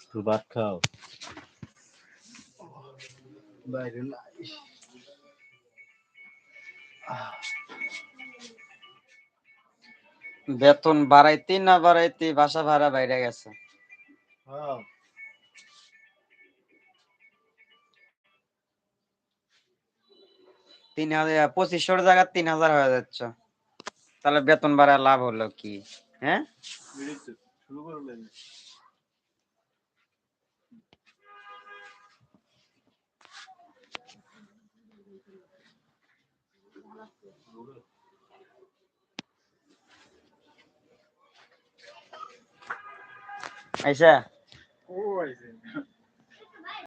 তো ভাত খাও বাইরে নাই বেতন বাড়াইতে না বাড়াইতে বাসা ভাড়া বাইরে গেছে। হ্যাঁ 2500 জায়গা 3000 হয়ে যাচ্ছে, তাহলে বেতন বাড়া লাভ হলো কি? হ্যাঁ শুরু করলেন আইসা